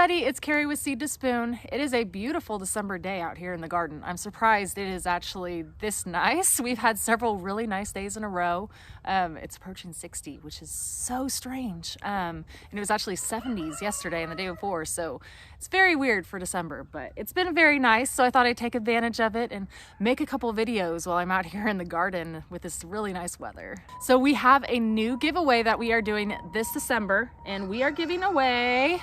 everybody, it's Carrie with Seed to Spoon. It is a beautiful December day out here in the garden. I'm surprised it is actually this nice. We've had several really nice days in a row. It's approaching 60, which is so strange. And it was actually 70s yesterday and the day before, so it's very weird for December, but it's been very nice, so I thought I'd take advantage of it and make a couple videos while I'm out here in the garden with this really nice weather. So we have a new giveaway that we are doing this December, and we are giving away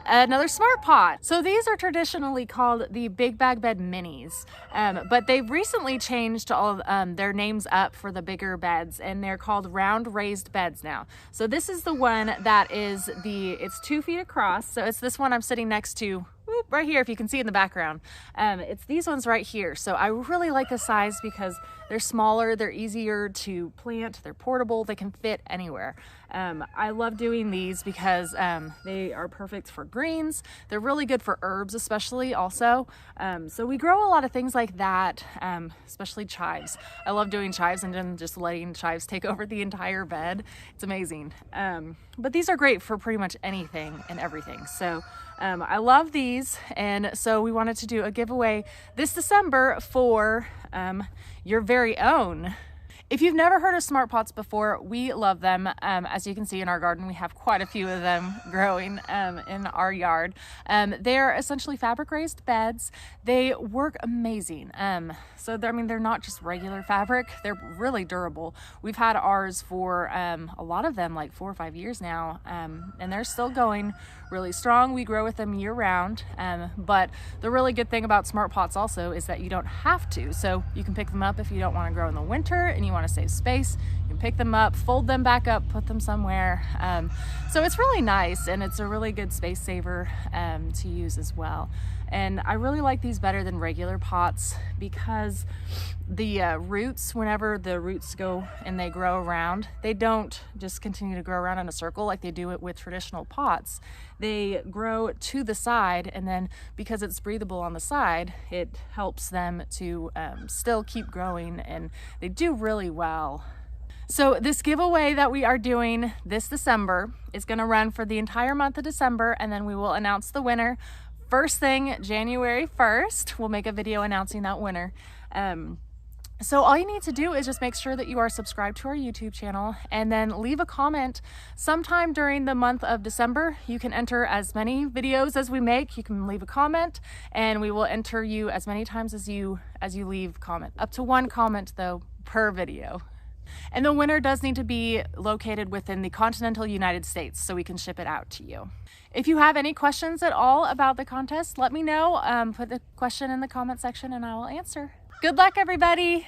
another smart pot. So these are traditionally called the Big Bag Bed Minis, but they've recently changed all their names up for the bigger beds, and they're called round raised beds now. So this is the one that is it's 2 feet across. So it's this one I'm sitting next to right here, if you can see in the background. It's these ones right here. So I really like the size because they're smaller, they're easier to plant, they're portable, they can fit anywhere. I love doing these because they are perfect for greens. They're really good for herbs, especially also. So we grow a lot of things like that, especially chives. I love doing chives and then just letting chives take over the entire bed. It's amazing. But these are great for pretty much anything and everything. So I love these, and so we wanted to do a giveaway this December for your very own. If you've never heard of smart pots before, we love them. As you can see in our garden, we have quite a few of them growing in our yard. They're essentially fabric raised beds. They work amazing. So they're not just regular fabric, they're really durable. We've had ours for a lot of them, like 4 or 5 years now, and they're still going really strong. We grow with them year round, but the really good thing about smart pots also is that you don't have to. So you can pick them up if you don't want to grow in the winter and you want to save space. You can pick them up, fold them back up, put them somewhere. So it's really nice, and it's a really good space saver to use as well. And I really like these better than regular pots because the roots, whenever the roots go and they grow around, they don't just continue to grow around in a circle like they do it with traditional pots. They grow to the side, and then because it's breathable on the side, it helps them to still keep growing, and they do really well. So this giveaway that we are doing this December is going to run for the entire month of December, and then we will announce the winner first thing January 1st. We'll make a video announcing that winner. So all you need to do is just make sure that you are subscribed to our YouTube channel, and then leave a comment sometime during the month of December. You can enter as many videos as we make. You can leave a comment, and we will enter you as many times as you leave comment. Up to 1 comment though per video. And the winner does need to be located within the continental United States so we can ship it out to you. If you have any questions at all about the contest, let me know. Put the question in the comment section and I will answer. Good luck, everybody.